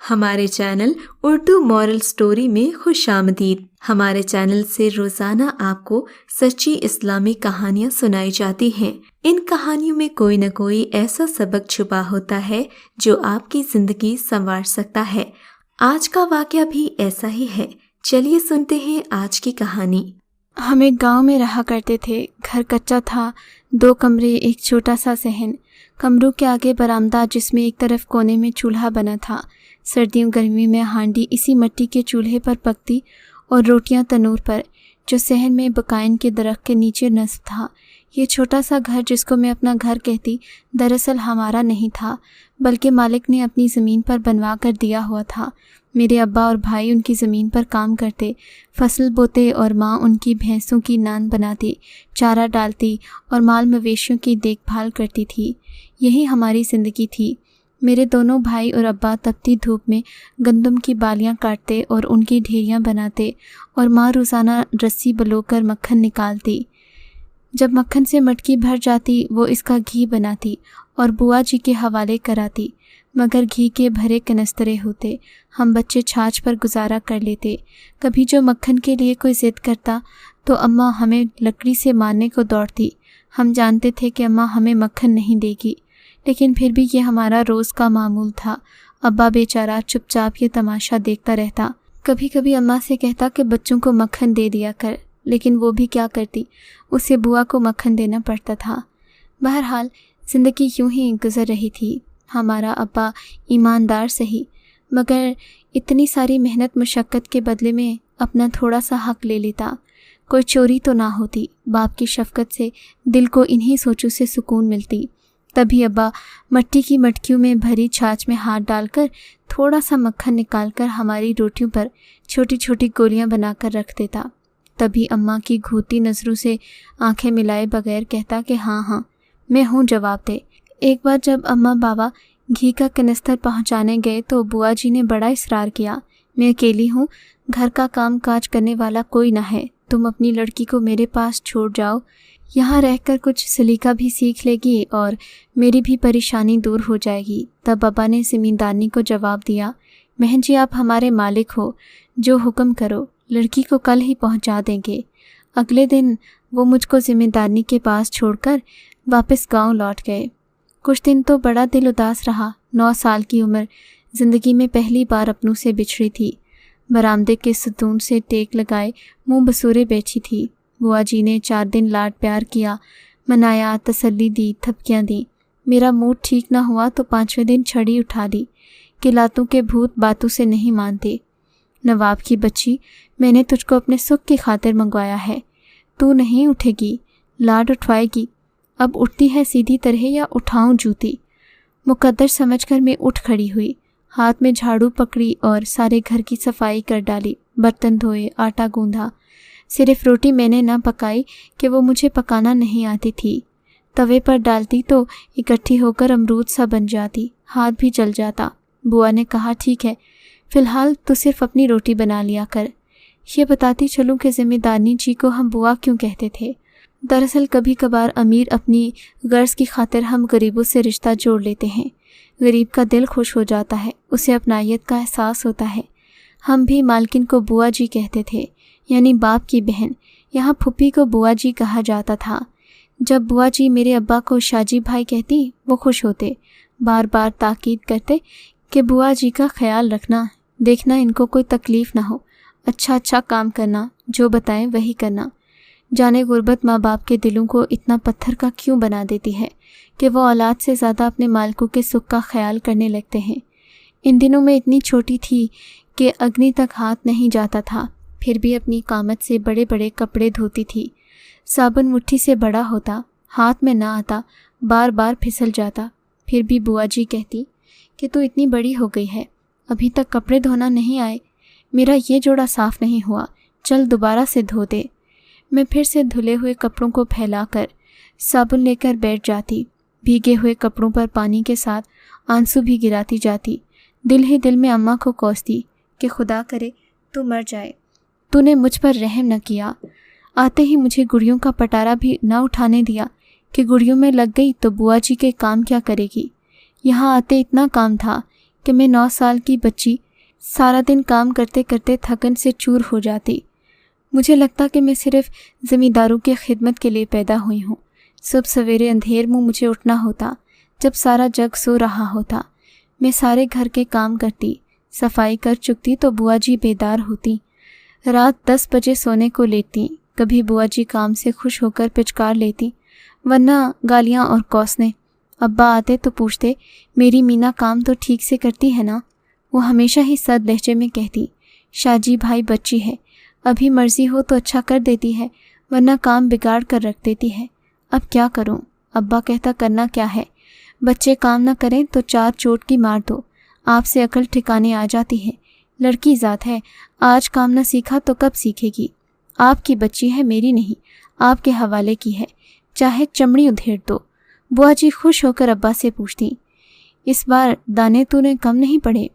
ہمارے channel Urdu moral story میں خوش آمدید۔ ہمارے چینل سے روزانہ آپ کو سچی اسلامی کہانیاں سنائی جاتی ہیں۔ ان کہانیوں میں کوئی نہ کوئی ایسا سبق چھپا ہوتا ہے جو آپ کی زندگی سنوار سکتا ہے۔ آج کا واقعہ بھی ایسا ہی ہے۔ چلیے سنتے ہیں آج کی کہانی۔ ہم ایک گاؤں میں رہا کرتے تھے۔ گھر کچا تھا، 2 کمرے، ایک چھوٹا سا صحن، کمروں کے آگے برآمدہ جس میں ایک طرف کونے میں چولہا بنا تھا۔ سردیوں گرمی میں ہانڈی اسی مٹی کے چولہے پر پکتی اور روٹیاں تنور پر، جو صحن میں بقائن کے درخت کے نیچے نصب تھا۔ یہ چھوٹا سا گھر جس کو میں اپنا گھر کہتی، دراصل ہمارا نہیں تھا، بلکہ مالک نے اپنی زمین پر بنوا کر دیا ہوا تھا۔ میرے ابا اور بھائی ان کی زمین پر کام کرتے، فصل بوتے، اور ماں ان کی بھینسوں کی نان بناتی، چارہ ڈالتی اور مال مویشیوں کی دیکھ بھال کرتی تھی۔ یہی ہماری زندگی تھی۔ میرے دونوں بھائی اور ابا تپتی دھوپ میں گندم کی بالیاں کاٹتے اور ان کی ڈھیریاں بناتے، اور ماں روزانہ رسی بلو کر مکھن نکالتی۔ جب مکھن سے مٹکی بھر جاتی وہ اس کا گھی بناتی اور بوا جی کے حوالے کراتی، مگر گھی کے بھرے کنسترے ہوتے۔ ہم بچے چھاچھ پر گزارا کر لیتے۔ کبھی جو مکھن کے لیے کوئی ضد کرتا تو اماں ہمیں لکڑی سے مارنے کو دوڑتی۔ ہم جانتے تھے کہ اماں ہمیں مکھن نہیں دے گی، لیکن پھر بھی یہ ہمارا روز کا معمول تھا۔ ابا بیچارہ چپ چاپ یہ تماشا دیکھتا رہتا۔ کبھی کبھی اماں سے کہتا کہ بچوں کو مکھن دے دیا کر، لیکن وہ بھی کیا کرتی، اسے بوا کو مکھن دینا پڑتا تھا۔ بہرحال زندگی یوں ہی گزر رہی تھی۔ ہمارا ابا ایماندار سہی، مگر اتنی ساری محنت مشقت کے بدلے میں اپنا تھوڑا سا حق لے لیتا۔ کوئی چوری تو نہ ہوتی، باپ کی شفقت سے دل کو انہی سوچوں سے سکون ملتی۔ تبھی ابا مٹی کی مٹکیوں میں بھری چھاچھ میں ہاتھ ڈال کر تھوڑا سا مکھن نکال کر ہماری روٹیوں پر چھوٹی چھوٹی گولیاں بنا کر رکھ دیتا۔ تبھی اماں کی گھوتی نظروں سے آنکھیں ملائے بغیر کہتا کہ ہاں ہاں میں ہوں، جواب دے۔ ایک بار جب اماں بابا گھی کا کنستر پہنچانے گئے تو بوا جی نے بڑا اصرار کیا، میں اکیلی ہوں، گھر کا کام کاج کرنے والا کوئی نہ ہے، تم اپنی لڑکی کو میرے پاس چھوڑ جاؤ، یہاں رہ کر کچھ سلیقہ بھی سیکھ لے گی اور میری بھی پریشانی دور ہو جائے گی۔ تب بابا نے زمیندارنی کو جواب دیا، بہن جی آپ ہمارے مالک ہو، جو حکم کرو، لڑکی کو کل ہی پہنچا دیں گے۔ اگلے دن وہ مجھ کو زمیندارنی کے پاس چھوڑ کر واپس گاؤں لوٹ گئے۔ کچھ دن تو بڑا دل اداس رہا۔ 9 سال کی عمر، زندگی میں پہلی بار اپنوں سے بچھڑی تھی۔ برآمدے کے ستون سے ٹیک لگائے منہ بسورے بیٹھی تھی۔ بوا جی نے 4 دن لاڈ پیار کیا، منایا، تسلی دی، تھپکیاں دیں۔ میرا موڈ ٹھیک نہ ہوا تو 5ویں دن چھڑی اٹھا لی کہ لاتوں کے بھوت باتوں سے نہیں مانتے۔ نواب کی بچی، میں نے تجھ کو اپنے سکھ کی خاطر منگوایا ہے، تو نہیں اٹھے گی، لاڈ اٹھوائے گی، اب اٹھتی ہے سیدھی طرح یا اٹھاؤں جوتی؟ مقدر سمجھ کر میں اٹھ کھڑی ہوئی، ہاتھ میں جھاڑو پکڑی اور سارے گھر کی صفائی کر ڈالی، برتن دھوئے، آٹا گوندھا۔ صرف روٹی میں نے نہ پکائی کہ وہ مجھے پکانا نہیں آتی تھی، توے پر ڈالتی تو اکٹھی ہو کر امرود سا بن جاتی، ہاتھ بھی جل جاتا۔ بوا نے کہا ٹھیک ہے، فی الحال تو صرف اپنی روٹی بنا لیا کر۔ یہ بتاتی چلوں کہ ذمہ دارنی جی کو ہم بوا کیوں کہتے تھے؟ دراصل کبھی کبھار امیر اپنی غرض کی خاطر ہم غریبوں سے رشتہ جوڑ لیتے ہیں۔ غریب کا دل خوش ہو جاتا ہے، اسے اپنائیت کا احساس ہوتا ہے۔ ہم بھی مالکن کو بوا جی کہتے تھے، یعنی باپ کی بہن۔ یہاں پھپھی کو بوا جی کہا جاتا تھا۔ جب بوا جی میرے ابا کو شاجی بھائی کہتی وہ خوش ہوتے، بار بار تاکید کرتے کہ بوا جی کا خیال رکھنا، دیکھنا ان کو کوئی تکلیف نہ ہو، اچھا کام کرنا، جو بتائیں وہی کرنا۔ جانے غربت ماں باپ کے دلوں کو اتنا پتھر کا کیوں بنا دیتی ہے کہ وہ اولاد سے زیادہ اپنے مالکوں کے سکھ کا خیال کرنے لگتے ہیں۔ ان دنوں میں اتنی چھوٹی تھی کہ اگنی تک ہاتھ نہیں جاتا تھا، پھر بھی اپنی قامت سے بڑے بڑے کپڑے دھوتی تھی۔ صابن مٹھی سے بڑا ہوتا، ہاتھ میں نہ آتا، بار بار پھسل جاتا، پھر بھی بوا جی کہتی کہ تو اتنی بڑی ہو گئی ہے، ابھی تک کپڑے دھونا نہیں آئے، میرا یہ جوڑا صاف نہیں ہوا، چل دوبارہ سے دھو دے۔ میں پھر سے دھلے ہوئے کپڑوں کو پھیلا کر صابن لے کر بیٹھ جاتی، بھیگے ہوئے کپڑوں پر پانی کے ساتھ آنسو بھی گراتی جاتی، دل ہی دل میں اماں کو کوستی کہ خدا کرے تو مر جائے، تو نے مجھ پر رحم نہ کیا۔ آتے ہی مجھے گڑیوں کا پٹارا بھی نہ اٹھانے دیا کہ گڑیوں میں لگ گئی تو بوا جی کے کام کیا کرے گی۔ یہاں آتے اتنا کام تھا کہ میں 9 سال کی بچی سارا دن کام کرتے کرتے تھکن سے چور ہو جاتی۔ مجھے لگتا کہ میں صرف زمینداروں کی خدمت کے لیے پیدا ہوئی ہوں۔ صبح سویرے اندھیر میں مجھے اٹھنا ہوتا جب سارا جگ سو رہا ہوتا۔ میں سارے گھر کے کام کرتی، صفائی کر چکتی تو بوا جی بیدار ہوتی۔ رات 10 بجے سونے کو لیٹتی۔ کبھی بوا جی کام سے خوش ہو کر پچکار لیتی، ورنہ گالیاں اور کوسنے۔ ابا آتے تو پوچھتے، میری مینا کام تو ٹھیک سے کرتی ہے نا؟ وہ ہمیشہ ہی سرد لہجے میں کہتی، شاجی بھائی بچی ہے، ابھی مرضی ہو تو اچھا کر دیتی ہے، ورنہ کام بگاڑ کر رکھ دیتی ہے۔ اب کیا کروں؟ ابا کہتا، کرنا کیا ہے، بچے کام نہ کریں تو 4 چوٹ کی مار دو، آپ سے عقل ٹھکانے آ جاتی ہے۔ لڑکی ذات ہے، آج کام نہ سیکھا تو کب سیکھے گی؟ آپ کی بچی ہے، میری نہیں، آپ کے حوالے کی ہے، چاہے چمڑی ادھیڑ دو۔ بوا جی خوش ہو کر ابا سے پوچھتی، اس بار دانے تو نے کم نہیں پڑے،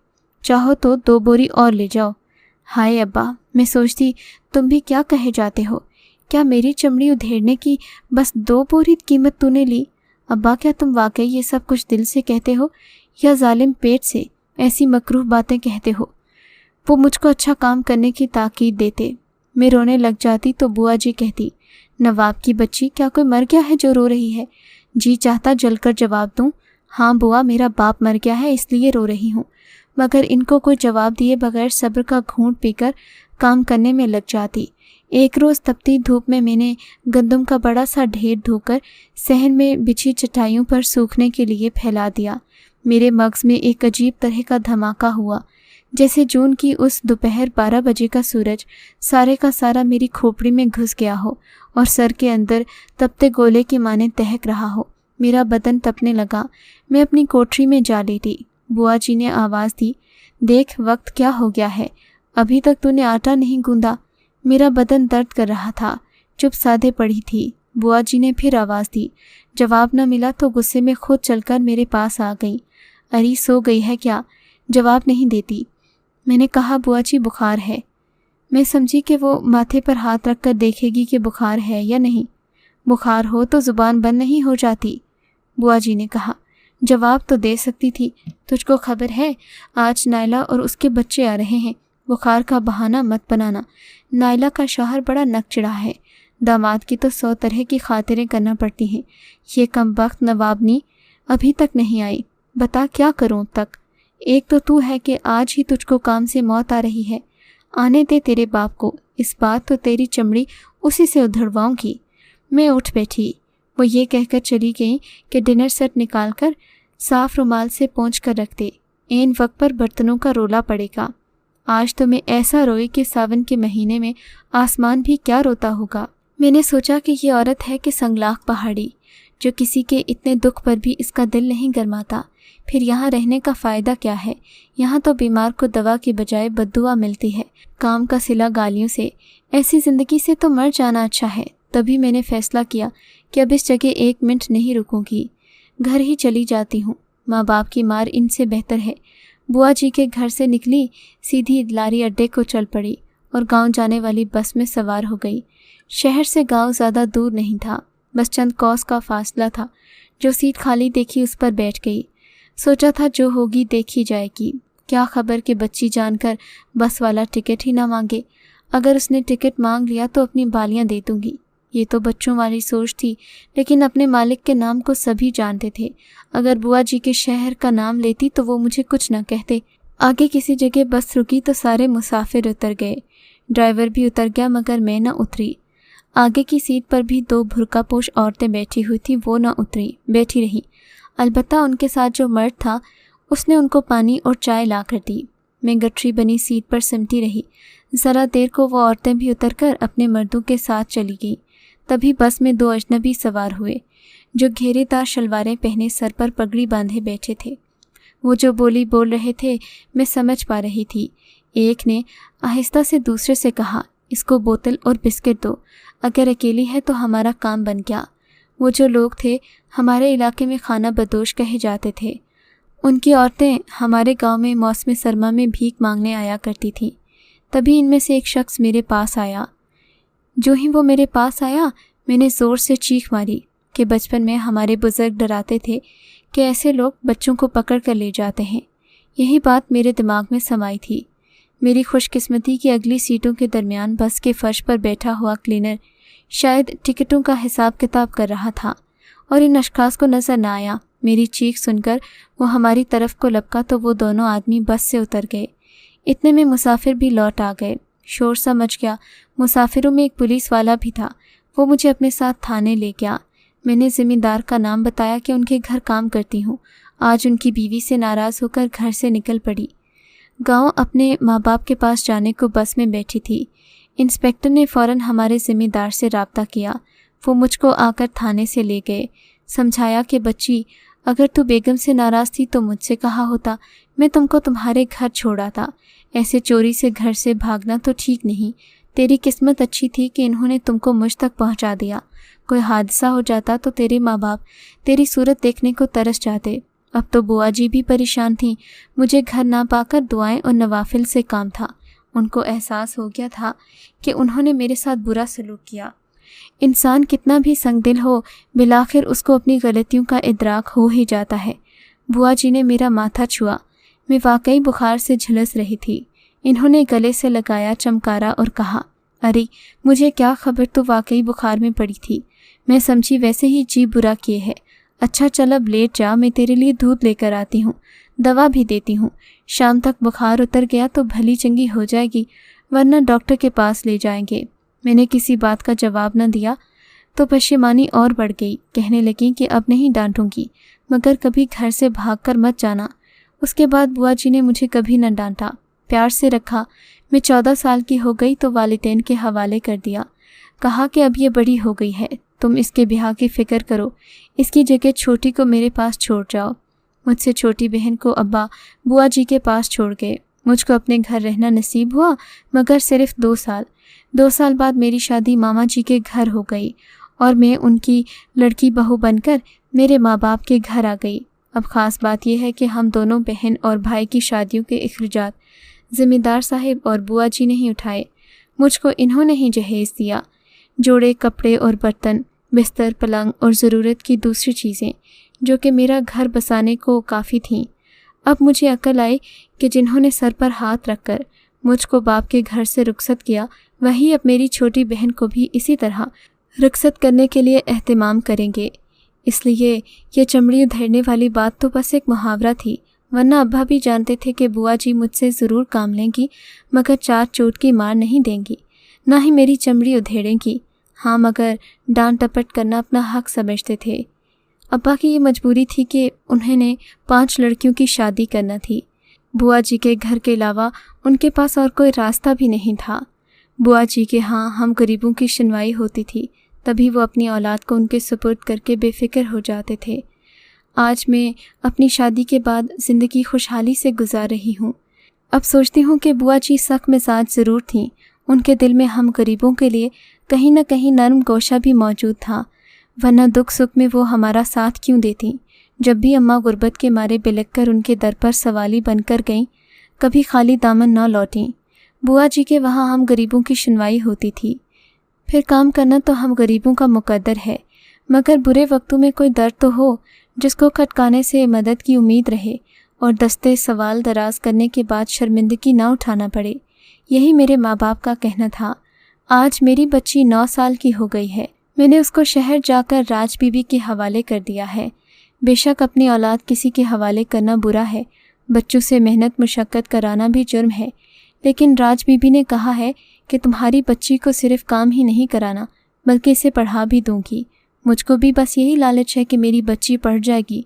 چاہو تو 2 بوری اور لے جاؤ۔ ہائے ابا، میں سوچتی تم بھی کیا کہے جاتے ہو، کیا میری چمڑی ادھیڑنے کی بس 2 بوری قیمت تو نے لی؟ ابا کیا تم واقعی یہ سب کچھ دل سے کہتے ہو یا ظالم پیٹ سے ایسی مکروہ باتیں کہتے ہو؟ وہ مجھ کو اچھا کام کرنے کی تاکید دیتے۔ میں رونے لگ جاتی تو بوا جی کہتی، نواب کی بچی، کیا کوئی مر گیا ہے جو رو رہی ہے؟ جی چاہتا جل کر جواب دوں، ہاں بوا، میرا باپ مر گیا ہے اس لیے رو رہی ہوں، مگر ان کو کوئی جواب دیے بغیر صبر کا گھونٹ پی کر کام کرنے میں لگ جاتی۔ ایک روز تپتی دھوپ میں نے گندم کا بڑا سا ڈھیر دھو کر صحن میں بچھی چٹائیوں پر سوکھنے کے لیے پھیلا دیا۔ میرے مغز میں ایک عجیب طرح کا دھماکہ ہوا، جیسے جون کی اس دوپہر 12 بجے کا سورج سارے کا سارا میری کھوپڑی میں گھس گیا ہو اور سر کے اندر تپتے گولے کے مانند دہک رہا ہو۔ میرا بدن تپنے لگا۔ میں اپنی کوٹری میں جا لیٹی۔ بوا جی نے آواز دی، دیکھ وقت کیا ہو گیا ہے، ابھی تک تو نے آٹا نہیں گوندا۔ میرا بدن درد کر رہا تھا، چپ سادے پڑی تھی۔ بوا جی نے پھر آواز دی، جواب نہ ملا تو غصے میں خود چل کر میرے پاس آ گئی۔ اری سو گئی ہے کیا؟ جواب نہیں دیتی۔ میں نے کہا، بوا جی بخار ہے۔ میں سمجھی کہ وہ ماتھے پر ہاتھ رکھ کر دیکھے گی کہ بخار ہے یا نہیں۔ بخار ہو تو زبان بند نہیں ہو جاتی۔ بوا جی نے کہا، جواب تو دے سکتی تھی، تجھ کو خبر ہے آج نائلہ اور اس کے بچے آ رہے ہیں، بخار کا بہانہ مت بنانا۔ نائلہ کا شوہر بڑا نک چڑھا ہے، داماد کی تو 100 طرح کی خاطریں کرنا پڑتی ہیں، یہ کمبخت نوابنی ابھی تک نہیں آئی، بتا کیا کروں اب تک؟ ایک تو ہے کہ آج ہی تجھ کو کام سے موت آ رہی ہے، آنے دے تیرے باپ کو، اس بات تو تیری چمڑی اسی سے ادھڑواؤں گی۔ میں اٹھ بیٹھی۔ وہ یہ کہہ کر چلی گئیں کہ ڈنر سیٹ نکال کر صاف رومال سے پونچھ کر رکھ دے، عین وقت پر برتنوں کا رولا پڑے گا۔ آج تو میں ایسا روئی کہ ساون کے مہینے میں آسمان بھی کیا روتا ہوگا۔ میں نے سوچا کہ یہ عورت ہے کہ سنگلاخ پہاڑی، جو کسی کے اتنے دکھ پر بھی اس کا دل نہیں گرماتا۔ پھر یہاں رہنے کا فائدہ کیا ہے؟ یہاں تو بیمار کو دوا کی بجائے بددعا ملتی ہے، کام کا صلہ گالیوں سے۔ ایسی زندگی سے تو مر جانا اچھا ہے۔ تبھی میں نے فیصلہ کیا کہ اب اس جگہ 1 منٹ نہیں رکوں گی، گھر ہی چلی جاتی ہوں۔ ماں باپ کی مار ان سے بہتر ہے۔ بوا جی کے گھر سے نکلی، سیدھی لاری اڈے کو چل پڑی اور گاؤں جانے والی بس میں سوار ہو گئی۔ شہر سے گاؤں زیادہ دور نہیں تھا، بس چند کوس کا فاصلہ تھا۔ جو سیٹ خالی دیکھی اس پر بیٹھ گئی۔ سوچا تھا جو ہوگی دیکھی جائے گی، کیا خبر کہ بچی جان کر بس والا ٹکٹ ہی نہ مانگے۔ اگر اس نے ٹکٹ مانگ لیا تو اپنی بالیاں دے دوں گی۔ یہ تو بچوں والی سوچ تھی، لیکن اپنے مالک کے نام کو سبھی جانتے تھے۔ اگر بوا جی کے شہر کا نام لیتی تو وہ مجھے کچھ نہ کہتے۔ آگے کسی جگہ بس رکی تو سارے مسافر اتر گئے، ڈرائیور بھی اتر گیا مگر میں نہ اتری۔ آگے کی سیٹ پر بھی 2 برقع پوش عورتیں بیٹھی ہوئی تھیں، وہ نہ اتری، بیٹھی رہی۔ البتہ ان کے ساتھ جو مرد تھا اس نے ان کو پانی اور چائے لا کر دی۔ میں گٹھری بنی سیٹ پر سمٹی رہی۔ ذرا دیر کو وہ عورتیں بھی اتر کر اپنے مردوں کے ساتھ چلی گئیں۔ تبھی بس میں 2 اجنبی سوار ہوئے، جو گھیرے دار شلواریں پہنے سر پر پگڑی باندھے بیٹھے تھے۔ وہ جو بولی بول رہے تھے میں سمجھ پا رہی تھی۔ ایک نے آہستہ سے دوسرے سے کہا، اس کو بوتل اور بسکٹ دو، اگر اکیلی ہے تو ہمارا کام بن گیا۔ وہ جو لوگ تھے ہمارے علاقے میں خانہ بدوش کہے جاتے تھے۔ ان کی عورتیں ہمارے گاؤں میں موسم سرما میں بھیک مانگنے آیا کرتی تھیں۔ تبھی ان میں سے ایک شخص میرے پاس آیا۔ جو ہی وہ میرے پاس آیا میں نے زور سے چیخ ماری کہ بچپن میں ہمارے بزرگ ڈراتے تھے کہ ایسے لوگ بچوں کو پکڑ کر لے جاتے ہیں، یہی بات میرے دماغ میں سمائی تھی۔ میری خوش قسمتی کی اگلی سیٹوں کے درمیان بس کے فرش پر بیٹھا ہوا کلینر شاید ٹکٹوں کا حساب کتاب کر رہا تھا اور ان اشخاص کو نظر نہ آیا۔ میری چیخ سن کر وہ ہماری طرف کو لپکا تو وہ دونوں آدمی بس سے اتر گئے۔ اتنے میں مسافر بھی لوٹ آ گئے۔ شور سا مچ گیا۔ مسافروں میں ایک پولیس والا بھی تھا۔ وہ مجھے اپنے ساتھ تھانے لے گیا۔ میں نے زمیندار کا نام بتایا کہ ان کے گھر کام کرتی ہوں۔ آج ان کی بیوی سے ناراض ہو کر گھر سے نکل پڑی۔ گاؤں اپنے ماں باپ کے پاس جانے کو بس میں بیٹھی تھی۔ انسپکٹر نے فوراً ہمارے ذمہ سے رابطہ کیا۔ وہ مجھ کو آ کر تھانے سے لے گئے۔ سمجھایا کہ بچی، اگر تو بیگم سے ناراض تھی تو مجھ سے کہا ہوتا، میں تم کو تمہارے گھر چھوڑا تھا۔ ایسے چوری سے گھر سے بھاگنا تو ٹھیک نہیں۔ تیری قسمت اچھی تھی کہ انہوں نے تم کو مجھ تک پہنچا دیا۔ کوئی حادثہ ہو جاتا تو تیرے ماں باپ تیری صورت دیکھنے کو ترس جاتے۔ اب تو بوا جی بھی پریشان تھیں۔ مجھے گھر نہ پا کر دعائیں اور نوافل سے کام تھا۔ ان کو احساس ہو گیا تھا کہ انہوں نے میرے ساتھ برا سلوک کیا۔ انسان کتنا بھی سنگ دل ہو، بالآخر اس کو اپنی غلطیوں کا ادراک ہو ہی جاتا ہے۔ بوا جی نے میرا ماتھا چھوا۔ میں واقعی بخار سے جھلس رہی تھی۔ انہوں نے گلے سے لگایا، چمکارا اور کہا، ارے مجھے کیا خبر تو واقعی بخار میں پڑی تھی۔ میں سمجھی ویسے ہی جی برا کیے ہے۔ اچھا چل اب لیٹ جا، میں تیرے لیے دودھ لے کر آتی ہوں، دوا بھی دیتی ہوں۔ شام تک بخار اتر گیا تو بھلی چنگی ہو جائے گی، ورنہ ڈاکٹر کے پاس لے جائیں گے۔ میں نے کسی بات کا جواب نہ دیا تو پشیمانی اور بڑھ گئی۔ کہنے لگی کہ اب نہیں ڈانٹوں گی، مگر کبھی گھر سے بھاگ کر مت جانا۔ اس کے بعد بوا جی نے مجھے کبھی نہ ڈانٹا، پیار سے رکھا۔ میں 14 سال کی ہو گئی تو والدین کے حوالے کر دیا۔ کہا کہ اب یہ بڑی ہو گئی ہے، تم اس کے بیاہ کی فکر کرو، اس کی جگہ چھوٹی کو میرے پاس چھوڑ جاؤ۔ مجھ سے چھوٹی بہن کو ابا بوا جی کے پاس چھوڑ گئے۔ مجھ کو اپنے گھر رہنا نصیب ہوا، مگر صرف 2 سال۔ 2 سال بعد میری شادی ماما جی کے گھر ہو گئی اور میں ان کی لڑکی بہو بن کر میرے ماں باپ کے گھر آ گئی۔ اب خاص بات یہ ہے کہ ہم دونوں بہن اور بھائی کی شادیوں کے اخراجات ذمہ دار صاحب اور بوا جی نہیں اٹھائے، مجھ کو انہوں نے ہی جہیز دیا۔ جوڑے کپڑے اور برتن، بستر، پلنگ اور ضرورت کی دوسری چیزیں جو کہ میرا گھر بسانے کو کافی تھیں۔ اب مجھے عقل آئی کہ جنہوں نے سر پر ہاتھ رکھ کر مجھ کو باپ کے گھر سے رخصت کیا، وہی اب میری چھوٹی بہن کو بھی اسی طرح رخصت کرنے کے لیے اہتمام کریں گے۔ اس لیے یہ چمڑی ادھیڑنے والی بات تو بس ایک محاورہ تھی، ورنہ ابا بھی جانتے تھے کہ بوا جی مجھ سے ضرور کام لیں گی، مگر 4 چوٹ کی مار نہیں دیں گی، نہ ہی میری چمڑی ادھیڑیں گی۔ ہاں، مگر ڈانٹ ٹپٹ کرنا اپنا حق سمجھتے تھے۔ ابا کی یہ مجبوری تھی کہ انہیں نے 5 لڑکیوں کی شادی کرنا تھی۔ بوا جی کے گھر کے علاوہ ان کے پاس اور کوئی راستہ بھی نہیں تھا۔ بوا جی کے ہاں ہم غریبوں کی شنوائی ہوتی تھی، تبھی وہ اپنی اولاد کو ان کے سپرد کر کے بے فکر ہو جاتے تھے۔ آج میں اپنی شادی کے بعد زندگی خوشحالی سے گزار رہی ہوں۔ اب سوچتی ہوں کہ بوا جی سخت مزاج ضرور تھیں، ان کے دل میں ہم غریبوں کے لیے کہیں نہ کہیں نرم گوشہ بھی موجود تھا، ورنہ دکھ سکھ میں وہ ہمارا ساتھ کیوں دیتی؟ جب بھی اماں غربت کے مارے بلک کر ان کے در پر سوالی بن کر گئیں، کبھی خالی دامن نہ لوٹیں۔ بوا جی کے وہاں ہم غریبوں کی شنوائی ہوتی تھی۔ پھر کام کرنا تو ہم غریبوں کا مقدر ہے، مگر برے وقتوں میں کوئی درد تو ہو جس کو کھٹکانے سے مدد کی امید رہے اور دستے سوال دراز کرنے کے بعد شرمندگی نہ اٹھانا پڑے۔ یہی میرے ماں باپ کا کہنا تھا۔ آج میری بچی 9 سال کی ہو گئی ہے۔ میں نے اس کو شہر جا کر راج بی بی کے حوالے کر دیا ہے۔ بے شک اپنی اولاد کسی کے حوالے کرنا برا ہے، بچوں سے محنت مشقت کرانا بھی جرم ہے، لیکن راج بی بی نے کہا ہے کہ تمہاری بچی کو صرف کام ہی نہیں کرانا بلکہ اسے پڑھا بھی دوں گی۔ مجھ کو بھی بس یہی لالچ ہے کہ میری بچی پڑھ جائے گی۔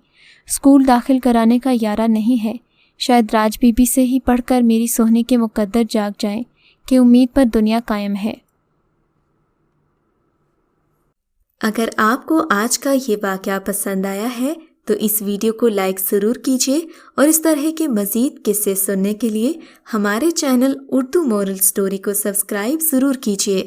اسکول داخل کرانے کا یارہ نہیں ہے، شاید راج بی بی سے ہی پڑھ کر میری سوہنی کے مقدر جاگ جائیں کہ امید پر دنیا قائم ہے۔ اگر آپ کو آج کا یہ واقعہ پسند آیا ہے تو اس ویڈیو کو لائک ضرور کیجیے اور اس طرح کے مزید قصے سننے کے لیے ہمارے چینل اردو مورل سٹوری کو سبسکرائب ضرور کیجیے۔